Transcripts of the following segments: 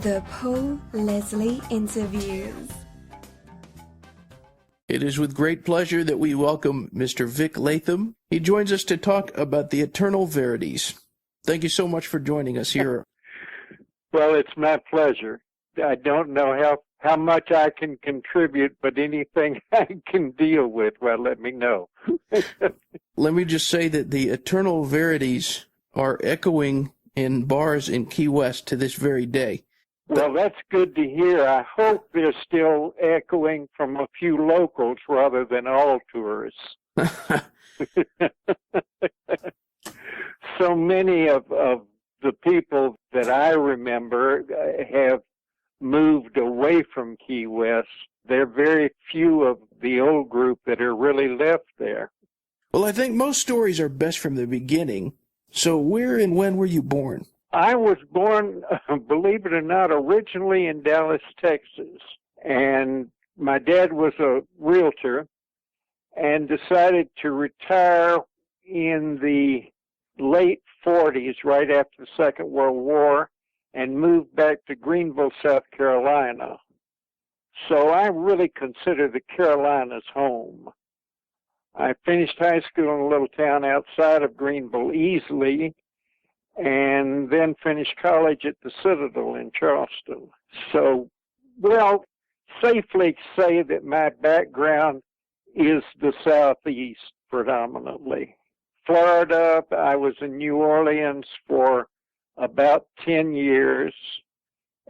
The Paul Leslie Interviews. It is with great pleasure that we welcome Mr. Vic Latham. He joins us to talk about the eternal verities. Thank you so much for joining us here. Well, it's my pleasure. I don't know how much I can contribute, but anything I can deal with, well, let me know. Let me just say that the eternal verities are echoing in bars in Key West to this very day. Well, that's good to hear. I hope they're still echoing from a few locals rather than all tourists. So many of the people that I remember have moved away from Key West. There are very few of the old group that are really left there. Well, I think most stories are best from the beginning. So where and when were you born? I was born, believe it or not, originally in Dallas, Texas. And my dad was a realtor and decided to retire in the late 40s, right after the Second World War, and moved back to Greenville, South Carolina. So I really consider the Carolinas home. I finished high school in a little town outside of Greenville easily, and then finished college at the Citadel in Charleston. So, well, safely say that my background is the Southeast predominantly. Florida, I was in New Orleans for about 10 years.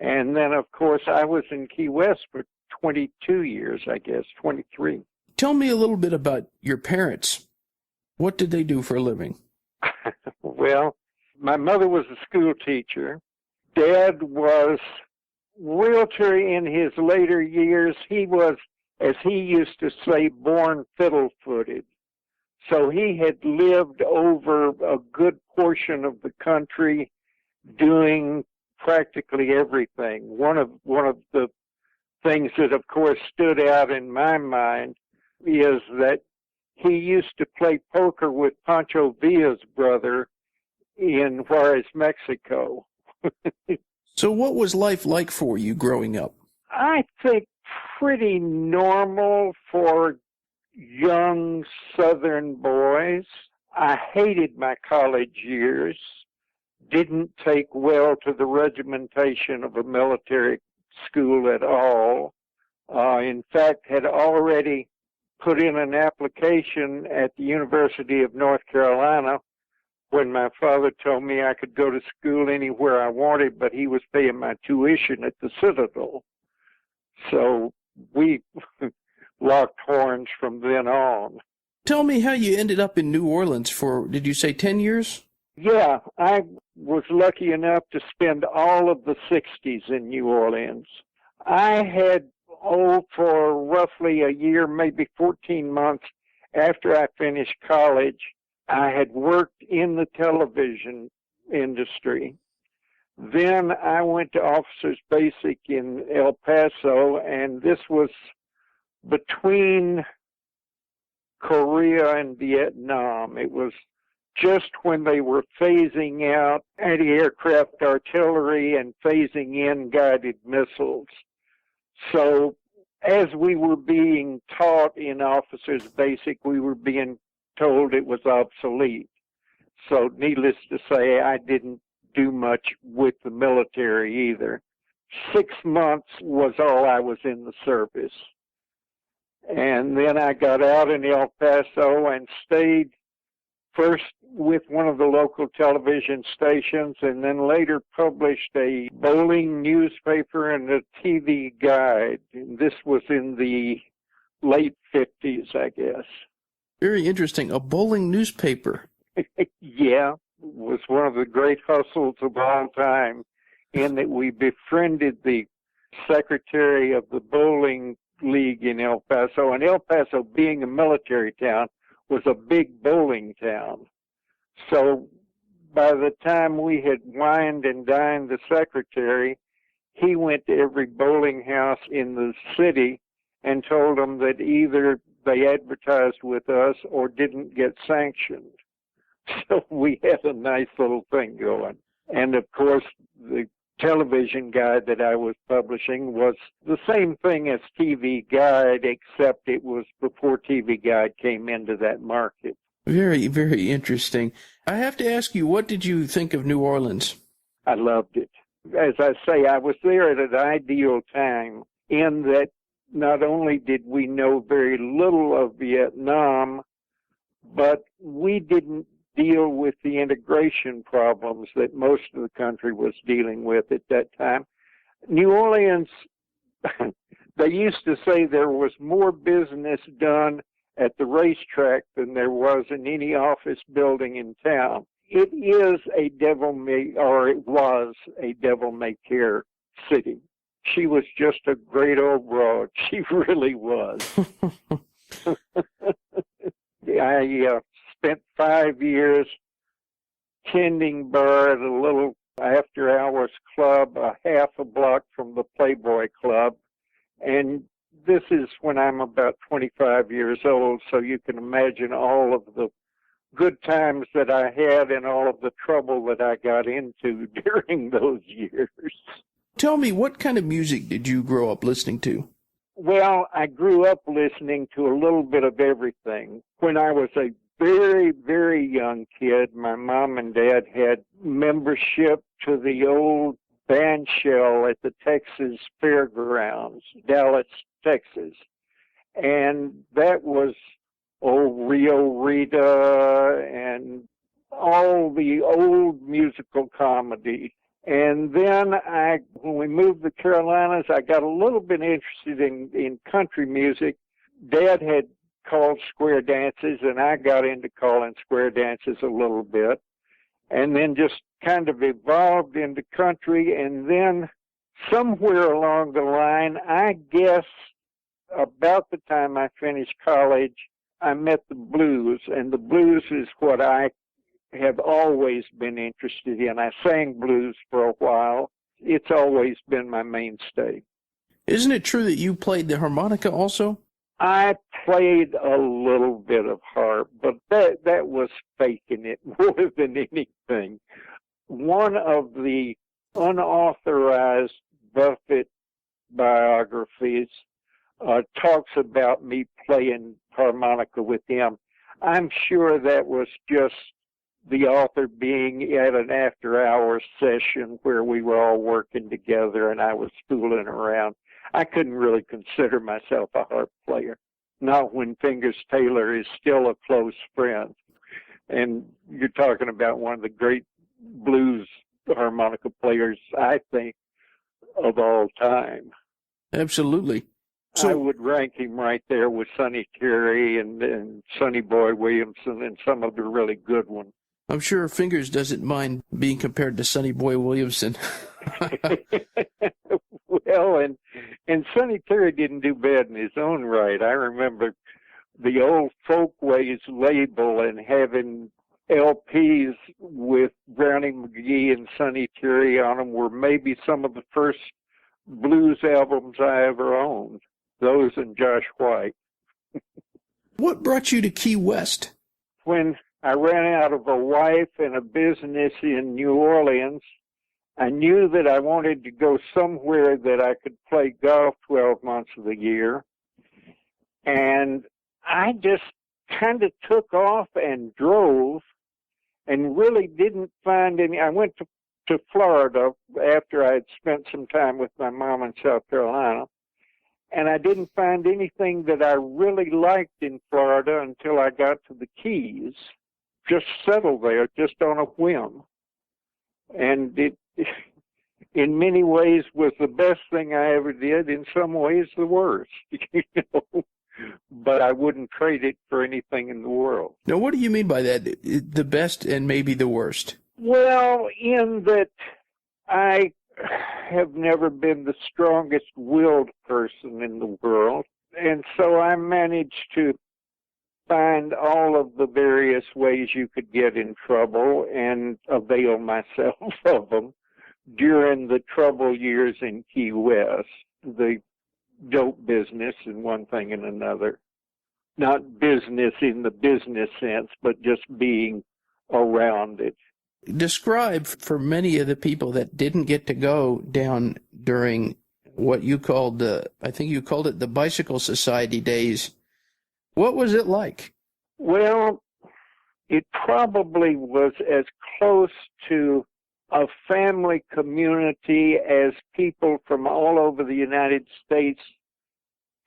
And then, of course, I was in Key West for 22 years, I guess, 23. Tell me a little bit about your parents. What did they do for a living? Well, my mother was a school teacher. Dad was realtor in his later years. He was, as he used to say, born fiddle-footed. So he had lived over a good portion of the country doing practically everything. One of the things that, of course, stood out in my mind is that he used to play poker with Pancho Villa's brother in Juarez, Mexico. So what was life like for you growing up? I think pretty normal for young Southern boys. I hated my college years, didn't take well to the regimentation of a military school at all. In fact, had already put in an application at the University of North Carolina when my father told me I could go to school anywhere I wanted, but he was paying my tuition at the Citadel. So we locked horns from then on. Tell me how you ended up in New Orleans for, did you say 10 years? Yeah, I was lucky enough to spend all of the 60s in New Orleans. I had, for roughly a year, maybe 14 months after I finished college, I had worked in the television industry. Then I went to Officers Basic in El Paso, and this was between Korea and Vietnam. It was just when they were phasing out anti-aircraft artillery and phasing in guided missiles. So as we were being taught in Officers Basic, we were being told it was obsolete. So needless to say, I didn't do much with the military either. 6 months was all I was in the service. And then I got out in El Paso and stayed first with one of the local television stations, and then later published a bowling newspaper and a TV guide. And this was in the late 50s, I guess. Very interesting. A bowling newspaper. Yeah, it was one of the great hustles of all time, in that we befriended the secretary of the bowling league in El Paso. And El Paso, being a military town, was a big bowling town. So by the time we had wined and dined the secretary, he went to every bowling house in the city and told them that either they advertised with us or didn't get sanctioned. So we had a nice little thing going. And of course, the television guide that I was publishing was the same thing as TV Guide, except it was before TV Guide came into that market. Very, very interesting. I have to ask you, what did you think of New Orleans? I loved it. As I say, I was there at an ideal time in that not only did we know very little of Vietnam, but we didn't deal with the integration problems that most of the country was dealing with at that time. New Orleans, they used to say there was more business done at the racetrack than there was in any office building in town. It is a it was a devil-may-care city. She was just a great old broad. She really was. I spent 5 years tending bar at a little after-hours club, a half a block from the Playboy Club. And this is when I'm about 25 years old, so you can imagine all of the good times that I had and all of the trouble that I got into during those years. Tell me, what kind of music did you grow up listening to? Well, I grew up listening to a little bit of everything. When I was a very, very young kid, my mom and dad had membership to the old band shell at the Texas Fairgrounds, Dallas, Texas. And that was Rio Rita and all the old musical comedy. And then when we moved to the Carolinas, I got a little bit interested in country music. Dad had called square dances, and I got into calling square dances a little bit, and then just kind of evolved into country. And then somewhere along the line, I guess about the time I finished college, I met the blues, and the blues is what I have always been interested in. I sang blues for a while. It's always been my mainstay. Isn't it true that you played the harmonica also? I played a little bit of harp, but that was faking it more than anything. One of the unauthorized Buffett biographies talks about me playing harmonica with him. I'm sure that was just the author being at an after-hours session where we were all working together and I was fooling around. I couldn't really consider myself a harp player, not when Fingers Taylor is still a close friend. And you're talking about one of the great blues harmonica players, I think, of all time. Absolutely. So I would rank him right there with Sonny Terry and Sonny Boy Williamson and some of the really good ones. I'm sure Fingers doesn't mind being compared to Sonny Boy Williamson. Well, and Sonny Terry didn't do bad in his own right. I remember the old Folkways label and having LPs with Brownie McGee and Sonny Terry on them were maybe some of the first blues albums I ever owned. Those and Josh White. What brought you to Key West? When I ran out of a wife and a business in New Orleans, I knew that I wanted to go somewhere that I could play golf 12 months of the year. And I just kind of took off and drove and really didn't find any. I went to Florida after I had spent some time with my mom in South Carolina. And I didn't find anything that I really liked in Florida until I got to the Keys. Just settled there, just on a whim. And it, in many ways, was the best thing I ever did. In some ways, the worst. But I wouldn't trade it for anything in the world. Now, what do you mean by that? The best and maybe the worst? Well, in that I have never been the strongest willed person in the world. And so I managed to find all of the various ways you could get in trouble and avail myself of them during the trouble years in Key West, the dope business and one thing and another. Not business in the business sense, but just being around it. Describe for many of the people that didn't get to go down during what you called, I think you called it the Bicycle Society days. What was it like? Well, it probably was as close to a family community as people from all over the United States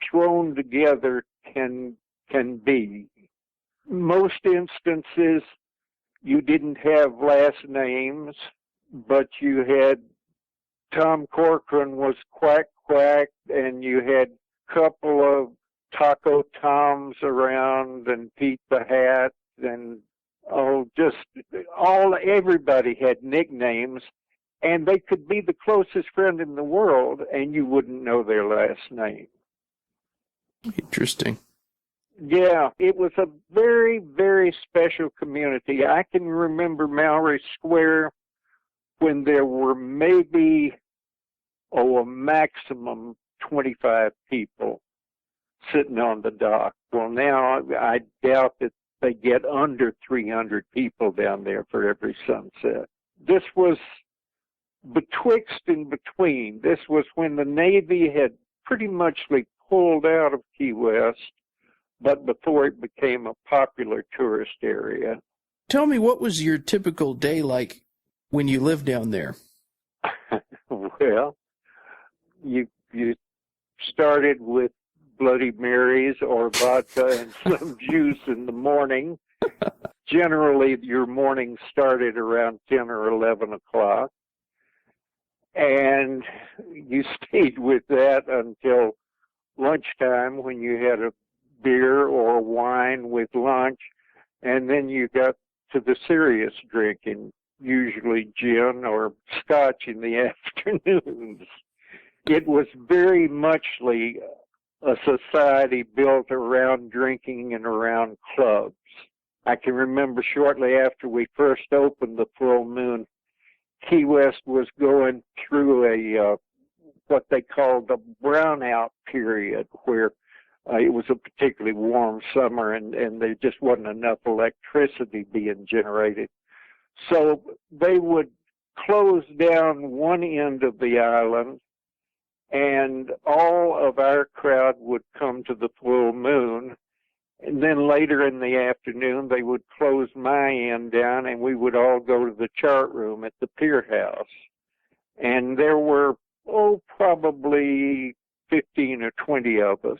thrown together can be. Most instances, you didn't have last names, but you had Tom Corcoran was Quack Quack, and you had a couple of Taco Toms around, and Pete the Hat, and everybody had nicknames, and they could be the closest friend in the world, and you wouldn't know their last name. Interesting. Yeah, it was a very, very special community. I can remember Mallory Square when there were maybe, a maximum 25 people sitting on the dock. Well, now I doubt that they get under 300 people down there for every sunset. This was betwixt and between. This was when the Navy had pretty much pulled out of Key West, but before it became a popular tourist area. Tell me, what was your typical day like when you lived down there? Well, you started with Bloody Marys or vodka and some juice in the morning. Generally, your morning started around 10 or 11 o'clock. And you stayed with that until lunchtime when you had a beer or wine with lunch. And then you got to the serious drinking, usually gin or scotch in the afternoons. It was very much a society built around drinking and around clubs. I can remember shortly after we first opened the Full Moon, Key West was going through what they called the brownout period, where it was a particularly warm summer and there just wasn't enough electricity being generated. So they would close down one end of the island, and all of our crowd would come to the Full Moon. And then later in the afternoon, they would close my end down, and we would all go to the chart room at the Pier House. And there were, probably 15 or 20 of us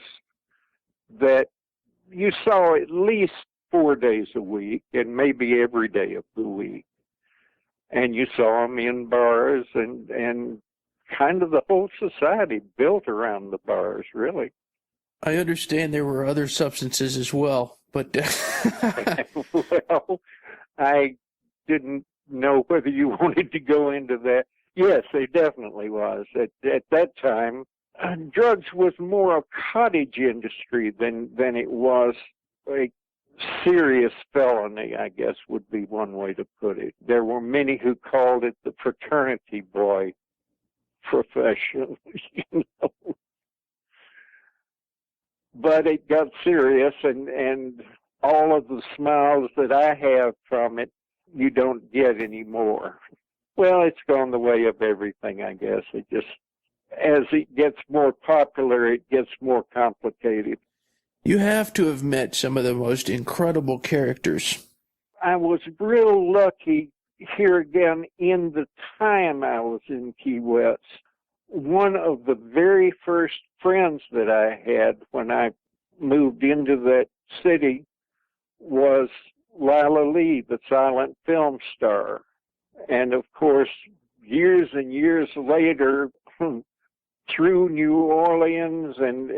that you saw at least 4 days a week, and maybe every day of the week. And you saw them in bars, and kind of the whole society built around the bars, really. I understand there were other substances as well, but... Well, I didn't know whether you wanted to go into that. Yes, there definitely was. At that time, drugs was more a cottage industry than it was a serious felony, I guess would be one way to put it. There were many who called it the fraternity boy profession, But it got serious, and all of the smiles that I have from it, you don't get anymore. Well, it's gone the way of everything, I guess. It just, as it gets more popular, it gets more complicated. You have to have met some of the most incredible characters. I was real lucky here again in the time I was in Key West. One of the very first friends that I had when I moved into that city was Lila Lee, the silent film star. And of course, years and years later, through New Orleans and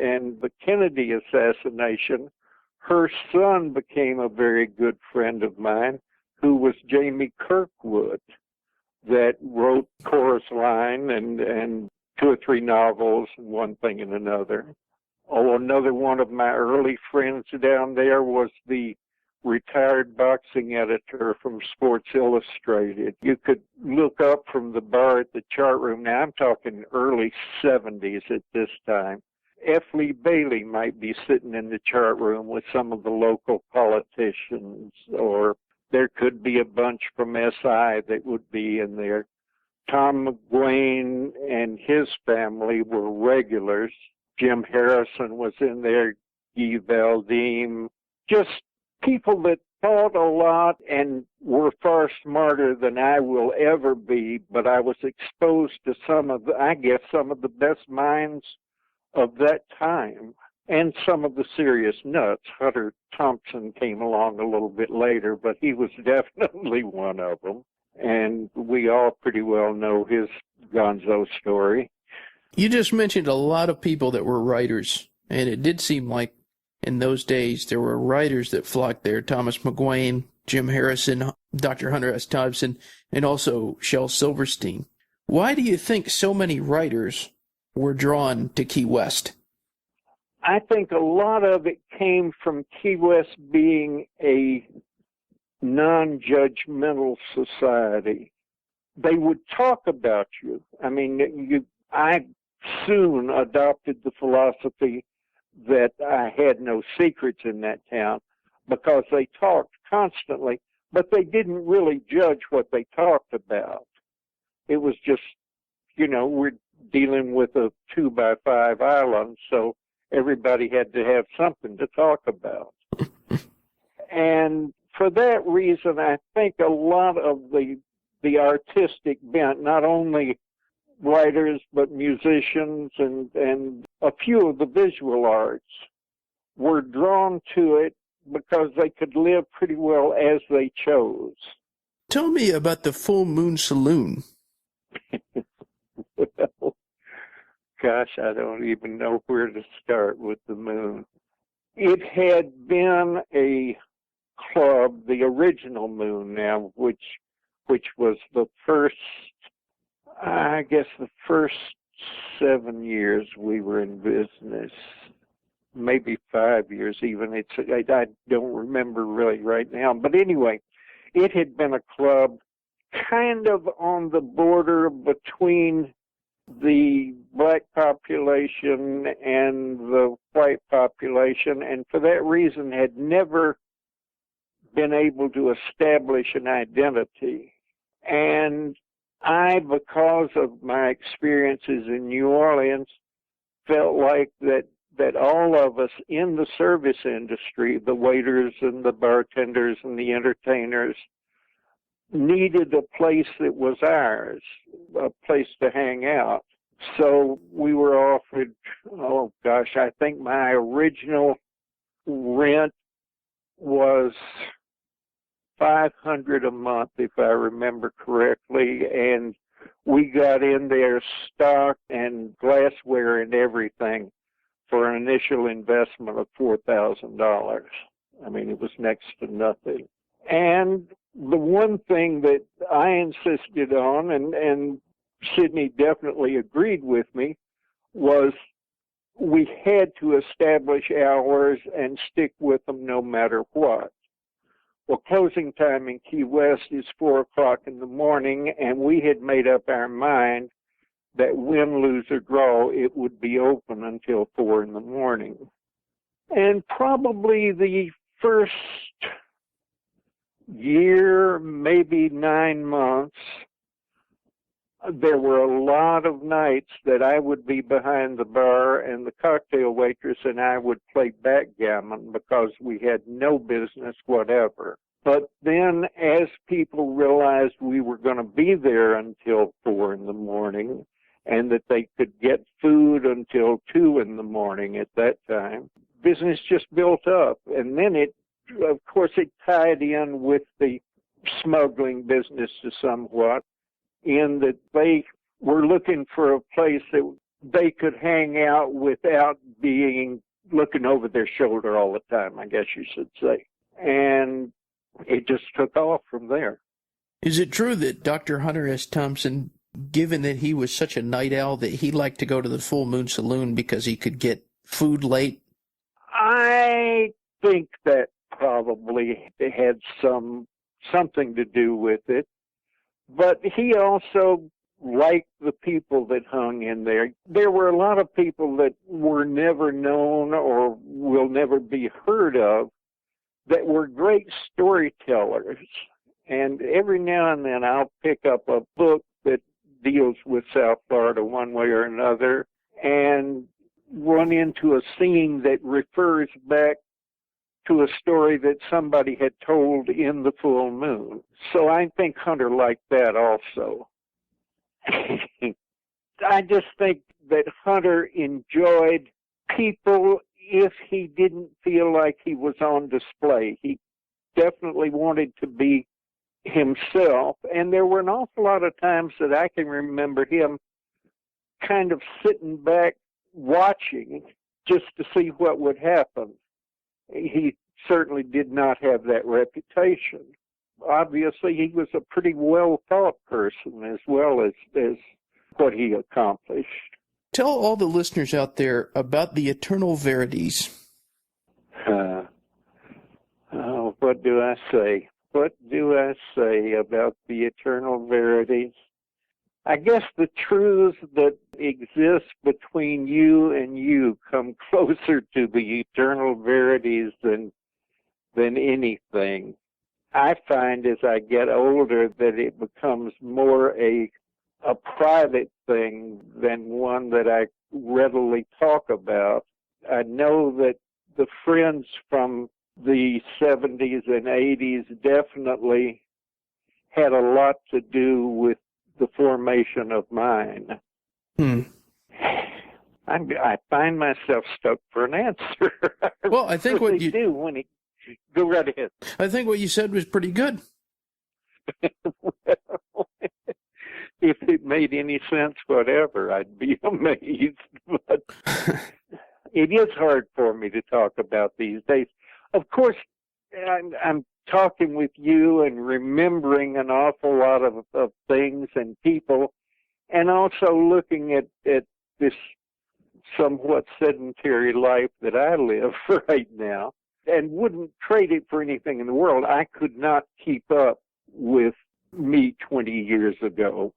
the Kennedy assassination, her son became a very good friend of mine, who was Jamie Kirkwood, that wrote Chorus Line and 2 or 3 novels and one thing and another. Oh, another one of my early friends down there was the retired boxing editor from Sports Illustrated. You could look up from the bar at the chart room. Now, I'm talking early 70s at this time. F. Lee Bailey might be sitting in the chart room with some of the local politicians, or there could be a bunch from SI that would be in there. Tom McGuane and his family were regulars. Jim Harrison was in there, Guy Valdim, just people that thought a lot and were far smarter than I will ever be, but I was exposed to some of the best minds of that time and some of the serious nuts. Hunter Thompson came along a little bit later, but he was definitely one of them. And we all pretty well know his gonzo story. You just mentioned a lot of people that were writers, and it did seem like in those days there were writers that flocked there. Thomas McGuane, Jim Harrison, Dr. Hunter S. Thompson, and also Shel Silverstein. Why do you think so many writers were drawn to Key West? I think a lot of it came from Key West being a non-judgmental society. They would talk about you. I mean, I soon adopted the philosophy that I had no secrets in that town because they talked constantly, but they didn't really judge what they talked about. It was just, we're dealing with a 2x5 island, so everybody had to have something to talk about. And for that reason, I think a lot of the artistic bent, not only writers, but musicians and a few of the visual arts were drawn to it because they could live pretty well as they chose. Tell me about the Full Moon Saloon. Well, gosh, I don't even know where to start with the Moon. It had been a club, the original Moon now, which was the first, I guess the first 7 years we were in business, maybe 5 years even. I don't remember really right now. But anyway, it had been a club kind of on the border between the black population and the white population, and for that reason had never been able to establish an identity. And I, because of my experiences in New Orleans, felt like that all of us in the service industry, the waiters and the bartenders and the entertainers, needed a place that was ours, a place to hang out. So we were offered, I think my original rent was $500 a month, if I remember correctly, and we got in there stock and glassware and everything for an initial investment of $4,000. I mean, it was next to nothing. And the one thing that I insisted on, and Sidney definitely agreed with me, was we had to establish hours and stick with them no matter what. Well, closing time in Key West is 4 o'clock in the morning, and we had made up our mind that win, lose, or draw, it would be open until 4 in the morning. And probably the first year, maybe 9 months, there were a lot of nights that I would be behind the bar and the cocktail waitress and I would play backgammon because we had no business whatever. But then as people realized we were going to be there until 4 in the morning and that they could get food until 2 in the morning at that time, business just built up. And then of course, it tied in with the smuggling business to somewhat, in that they were looking for a place that they could hang out without being looking over their shoulder all the time, I guess you should say. And it just took off from there. Is it true that Dr. Hunter S. Thompson, given that he was such a night owl, that he liked to go to the Full Moon Saloon because he could get food late? I think that probably had something to do with it. But he also liked the people that hung in there. There were a lot of people that were never known or will never be heard of that were great storytellers. And every now and then I'll pick up a book that deals with South Florida one way or another and run into a scene that refers back to a story that somebody had told in the full moon. So I think Hunter liked that also. I just think that Hunter enjoyed people if he didn't feel like he was on display. He definitely wanted to be himself, and there were an awful lot of times that I can remember him kind of sitting back watching just to see what would happen. He certainly did not have that reputation. Obviously, he was a pretty well-thought person as well as what he accomplished. Tell all the listeners out there about the Eternal Verities. What do I say? What do I say about the Eternal Verities? I guess the truths that exist between you and you come closer to the Eternal Verities than anything. I find as I get older that it becomes more a private thing than one that I readily talk about. I know that the friends from the 70s and 80s definitely had a lot to do with the formation of mine. I find myself stuck for an answer. Well, I think what you do when it go right ahead. I think what you said was pretty good. Well, if it made any sense whatever, I'd be amazed. But it is hard for me to talk about these days. Of course, I'm talking with you and remembering an awful lot of things and people, and also looking at this somewhat sedentary life that I live right now, and wouldn't trade it for anything in the world. I could not keep up with me 20 years ago.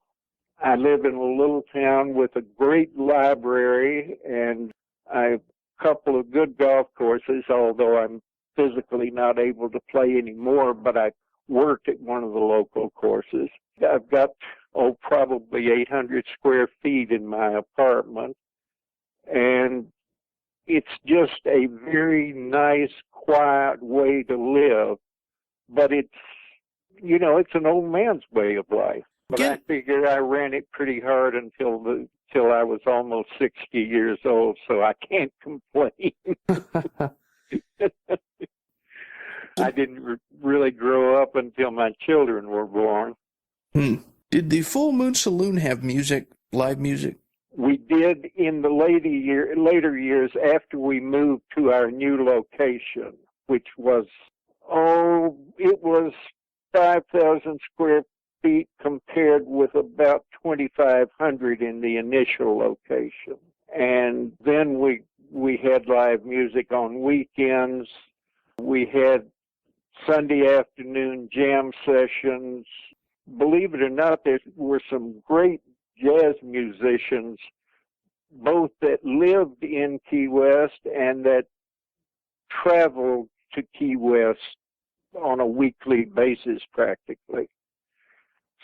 I live in a little town with a great library and a couple of good golf courses, although I'm physically not able to play anymore, but I work at one of the local courses. I've got, probably 800 square feet in my apartment, and it's just a very nice, quiet way to live, but it's an old man's way of life. But I figured I ran it pretty hard until I was almost 60 years old, so I can't complain. I didn't really grow up until my children were born. Did the Full Moon Saloon have music, live music? We did in the later years after we moved to our new location, which was, it was 5,000 square feet compared with about 2,500 in the initial location. And then we had live music on weekends. We had Sunday afternoon jam sessions. Believe it or not, there were some great jazz musicians, both that lived in Key West and that traveled to Key West on a weekly basis practically.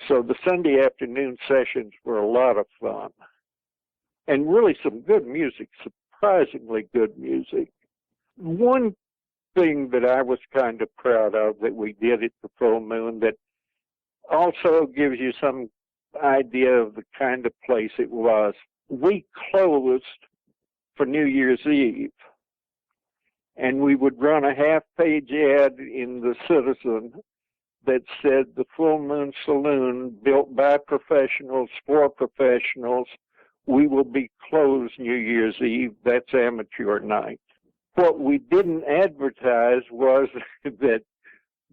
So the Sunday afternoon sessions were a lot of fun. And really some good music, surprisingly good music. One thing that I was kind of proud of that we did at the Full Moon that also gives you some idea of the kind of place it was. We closed for New Year's Eve, and we would run a half-page ad in the Citizen that said the Full Moon Saloon, built by professionals for professionals, we will be closed New Year's Eve. That's amateur night. What we didn't advertise was that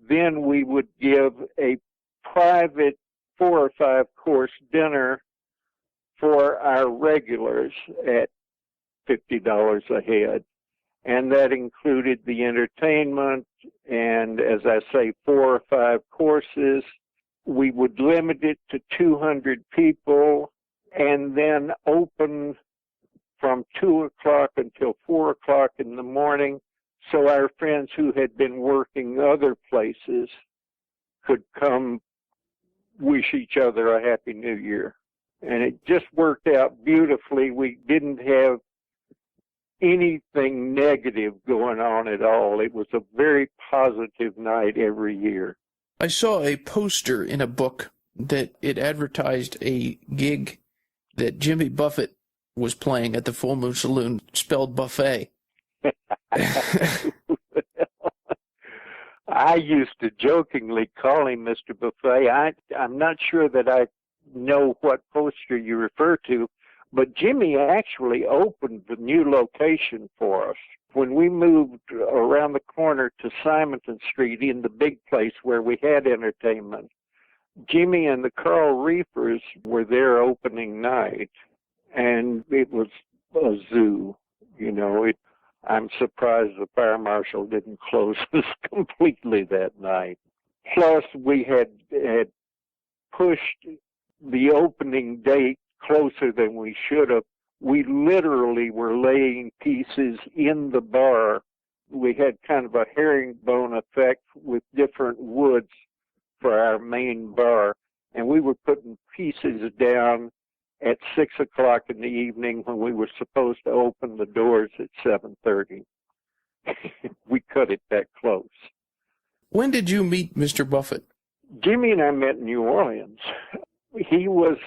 then we would give a private 4 or 5 course dinner for our regulars at $50 a head. And that included the entertainment and, as I say, 4 or 5 courses. We would limit it to 200 people and then open from 2 o'clock until 4 o'clock in the morning so our friends who had been working other places could come wish each other a Happy New Year. And it just worked out beautifully. We didn't have anything negative going on at all. It was a very positive night every year. I saw a poster in a book that it advertised a gig that Jimmy Buffett was playing at the Full Moon Saloon, spelled buffet. I used to jokingly call him Mr. Buffet. I'm not sure that I know what poster you refer to, but Jimmy actually opened the new location for us. When we moved around the corner to Simonton Street in the big place where we had entertainment, Jimmy and the Carl Reefers were there opening night, and it was a zoo. You know, I'm surprised the fire marshal didn't close us completely that night. Plus, we had pushed the opening date closer than we should have. We literally were laying pieces in the bar. We had kind of a herringbone effect with different woods for our main bar, and we were putting pieces down at 6 o'clock in the evening when we were supposed to open the doors at 7:30. We cut it that close. When did you meet Mr. Buffett? Jimmy and I met in New Orleans. He was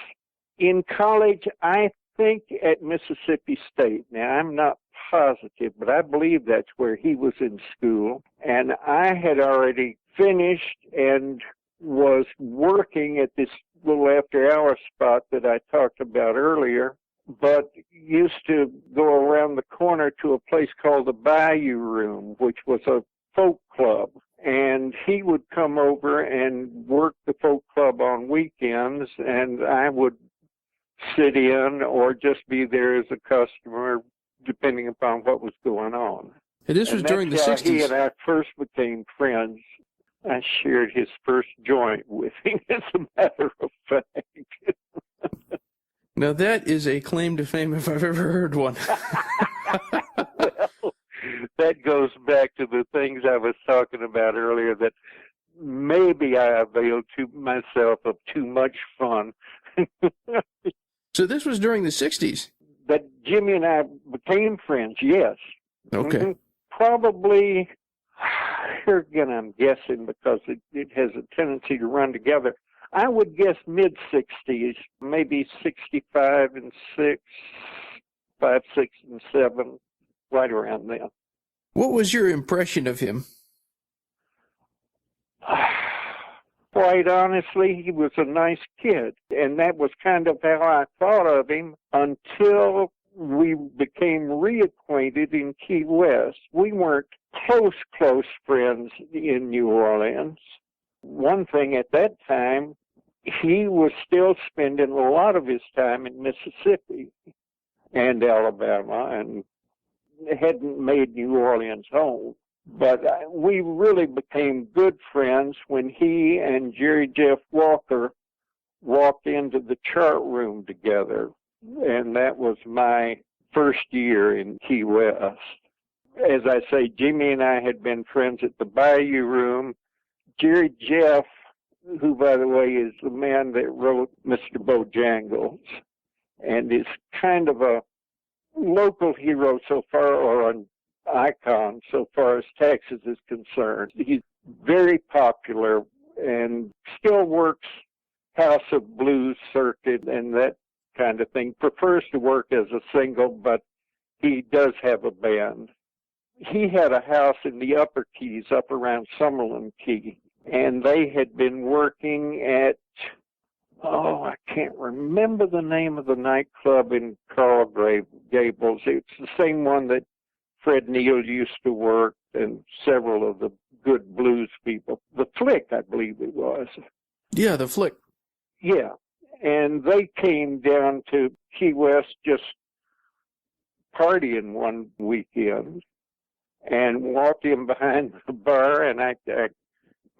in college, I think, at Mississippi State. Now, I'm not positive, but I believe that's where he was in school. And I had already finished and was working at this little after-hour spot that I talked about earlier, but used to go around the corner to a place called the Bayou Room, which was a folk club. And he would come over and work the folk club on weekends, and I would sit in or just be there as a customer, depending upon what was going on. And this was during the 60s. He and I first became friends. I shared his first joint with him, as a matter of fact. Now that is a claim to fame if I've ever heard one. Well, that goes back to the things I was talking about earlier, that maybe I availed to myself of too much fun. So this was during the 60s? That Jimmy and I became friends, yes. Okay. Mm-hmm. Probably, here again I'm guessing because it has a tendency to run together. I would guess mid-60s, maybe 65 and 6, 5, 6, and 7, right around then. What was your impression of him? Quite honestly, he was a nice kid, and that was kind of how I thought of him until we became reacquainted in Key West. We weren't close friends in New Orleans. One thing at that time, he was still spending a lot of his time in Mississippi and Alabama and hadn't made New Orleans home. But we really became good friends when he and Jerry Jeff Walker walked into the chart room together. And that was my first year in Key West. As I say, Jimmy and I had been friends at the Bayou Room. Jerry Jeff, who, by the way, is the man that wrote Mr. Bojangles, and is kind of a local hero so far, or an icon so far as Texas is concerned. He's very popular and still works House of Blues circuit and that kind of thing. Prefers to work as a single, but he does have a band. He had a house in the Upper Keys, up around Summerlin Key, and they had been working at, I can't remember the name of the nightclub in Coral Gables. It's the same one that Fred Neal used to work and several of the good blues people. The Flick, I believe it was. Yeah, the Flick. Yeah, and they came down to Key West just partying one weekend and walked in behind the bar, and I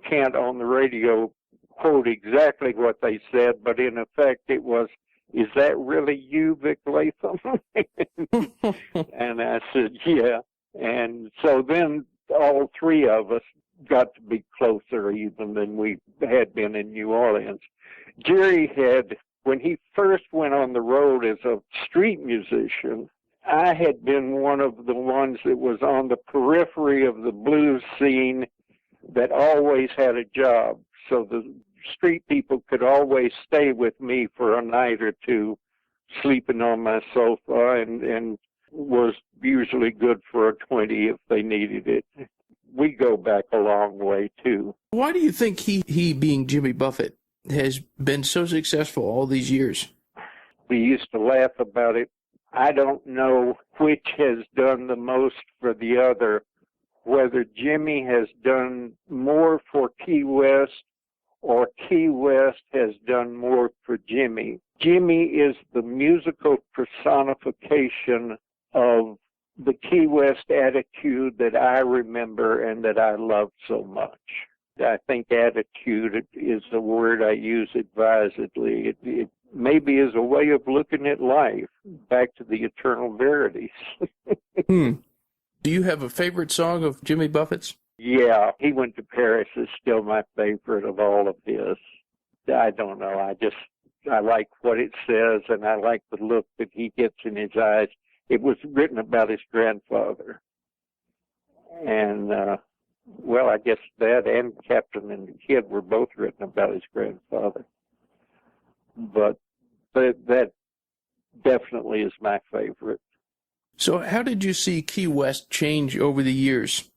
can't on the radio quote exactly what they said, but in effect it was, "Is that really you, Vic Latham?" And I said, "Yeah." And so then all three of us got to be closer even than we had been in New Orleans. Jerry had, when he first went on the road as a street musician, I had been one of the ones that was on the periphery of the blues scene that always had a job. So the street people could always stay with me for a night or two, sleeping on my sofa, and was usually good for a 20 if they needed it. We go back a long way, too. Why do you think he being Jimmy Buffett, has been so successful all these years? We used to laugh about it. I don't know which has done the most for the other, whether Jimmy has done more for Key West or Key West has done more for Jimmy. Jimmy is the musical personification of the Key West attitude that I remember and that I love so much. I think attitude is a word I use advisedly. It maybe is a way of looking at life, back to the eternal verities. Do you have a favorite song of Jimmy Buffett's? Yeah, He Went to Paris is still my favorite of all of his. I don't know. I like what it says, and I like the look that he gets in his eyes. It was written about his grandfather. And, well, I guess that and Captain and the Kid were both written about his grandfather. But that definitely is my favorite. So how did you see Key West change over the years?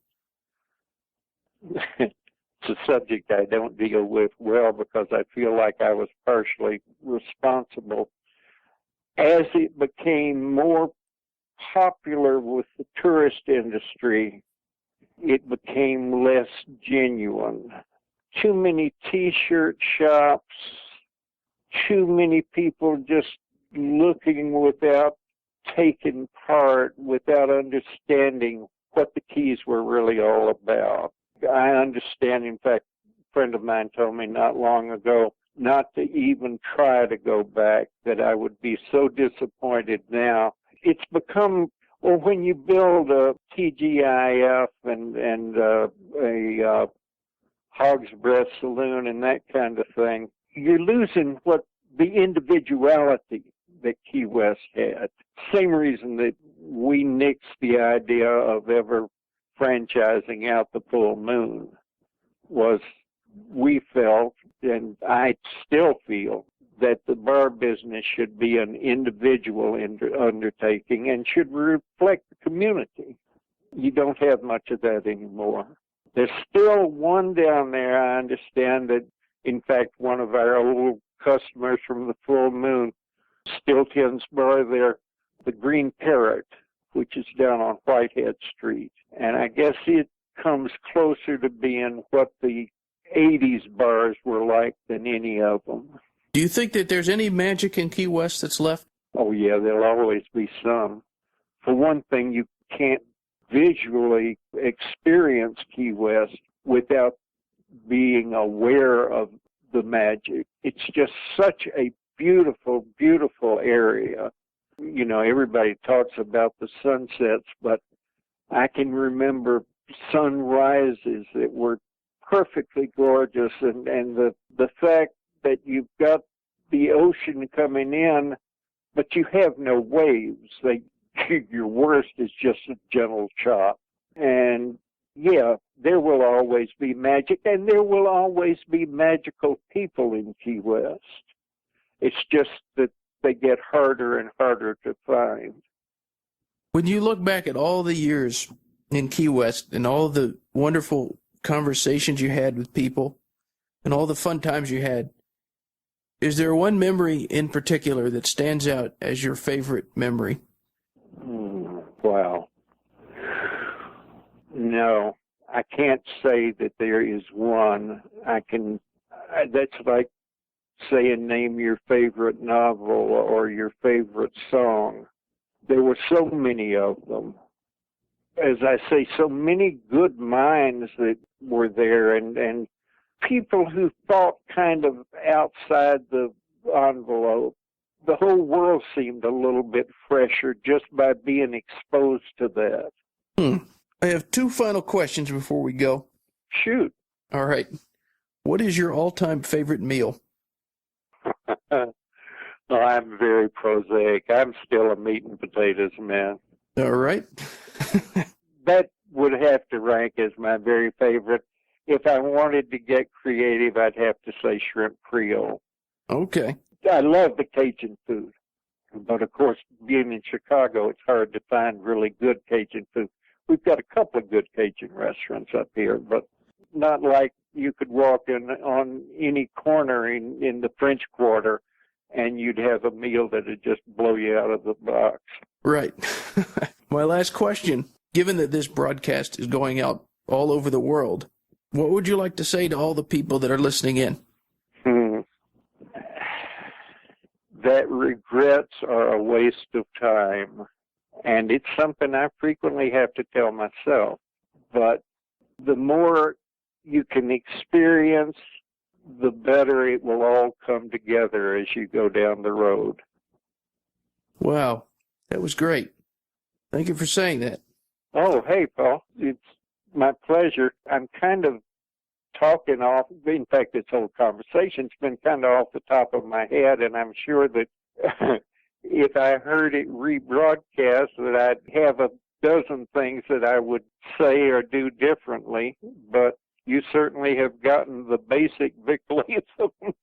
It's a subject I don't deal with well because I feel like I was partially responsible. As it became more popular with the tourist industry, it became less genuine. Too many T-shirt shops, too many people just looking without taking part, without understanding what the Keys were really all about. I understand, in fact, a friend of mine told me not long ago not to even try to go back, that I would be so disappointed now. It's become, well, when you build a TGIF and a Hog's Breath Saloon and that kind of thing, you're losing what the individuality that Key West had. Same reason that we nixed the idea of ever franchising out the Full Moon was we felt, and I still feel, that the bar business should be an individual undertaking and should reflect the community. You don't have much of that anymore. There's still one down there, I understand, that, in fact, one of our old customers from the Full Moon still tends bar there, the Green Parrot, which is down on Whitehead Street. And I guess it comes closer to being what the 80s bars were like than any of them. Do you think that there's any magic in Key West that's left? Oh, yeah, there'll always be some. For one thing, you can't visually experience Key West without being aware of the magic. It's just such a beautiful, beautiful area. You know, everybody talks about the sunsets, but I can remember sunrises that were perfectly gorgeous, and the fact that you've got the ocean coming in, but you have no waves. Your worst is just a gentle chop. And yeah, there will always be magic, and there will always be magical people in Key West. It's just that they get harder and harder to find. When you look back at all the years in Key West and all the wonderful conversations you had with people and all the fun times you had, is there one memory in particular that stands out as your favorite memory? Wow. No, I can't say that there is one. That's like saying name your favorite novel or your favorite song. There were so many of them. As I say, so many good minds that were there, and people who thought kind of outside the envelope. The whole world seemed a little bit fresher just by being exposed to that. I have two final questions before we go. Shoot. All right. What is your all-time favorite meal? Well, I'm very prosaic. I'm still a meat and potatoes man. All right. That would have to rank as my very favorite. If I wanted to get creative, I'd have to say shrimp Creole. Okay. I love the Cajun food. But, of course, being in Chicago, it's hard to find really good Cajun food. We've got a couple of good Cajun restaurants up here, but not like you could walk in on any corner in the French Quarter and you'd have a meal that would just blow you out of the box. Right. My last question, given that this broadcast is going out all over the world, what would you like to say to all the people that are listening in? That regrets are a waste of time. And it's something I frequently have to tell myself. But the more you can experience, the better it will all come together as you go down the road. Wow, that was great. Thank you for saying that. Oh, hey, Paul. It's my pleasure. I'm kind of talking off. In fact, this whole conversation's been kind of off the top of my head, and I'm sure that if I heard it rebroadcast, that I'd have a dozen things that I would say or do differently. But you certainly have gotten the basic Vic Latham.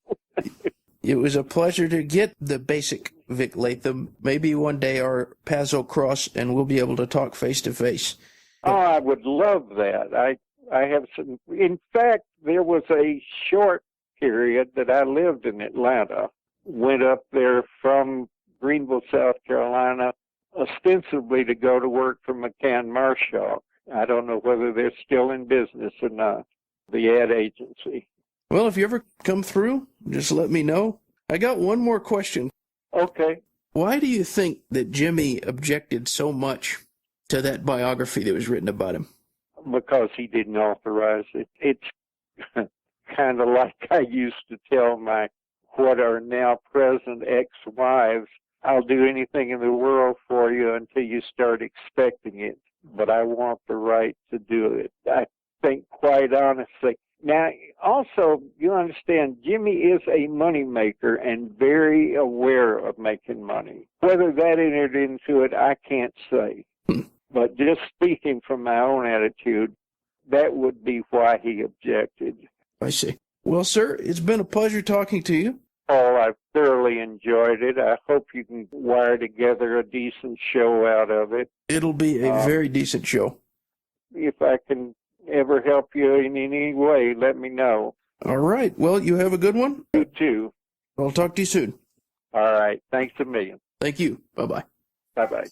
It was a pleasure to get the basic Vic Latham. Maybe one day our paths will cross and we'll be able to talk face to face. Oh, I would love that. I have some. In fact, there was a short period that I lived in Atlanta. Went up there from Greenville, South Carolina, ostensibly to go to work for McCann Marshall. I don't know whether they're still in business or not, the ad agency. Well, if you ever come through, just let me know. I got one more question. Okay. Why do you think that Jimmy objected so much to that biography that was written about him? Because he didn't authorize it. It's kind of like I used to tell my what are now present ex-wives, I'll do anything in the world for you until you start expecting it, but I want the right to do it. I think quite honestly. Now, also, you understand, Jimmy is a moneymaker and very aware of making money. Whether that entered into it, I can't say. But just speaking from my own attitude, that would be why he objected. I see. Well, sir, it's been a pleasure talking to you. Oh, I've thoroughly enjoyed it. I hope you can wire together a decent show out of it. It'll be a very decent show. If I can ever help you in any way, let me know. All right. Well, you have a good one. You too. I'll talk to you soon. All right. Thanks a million. Thank you. Bye-bye. Bye-bye.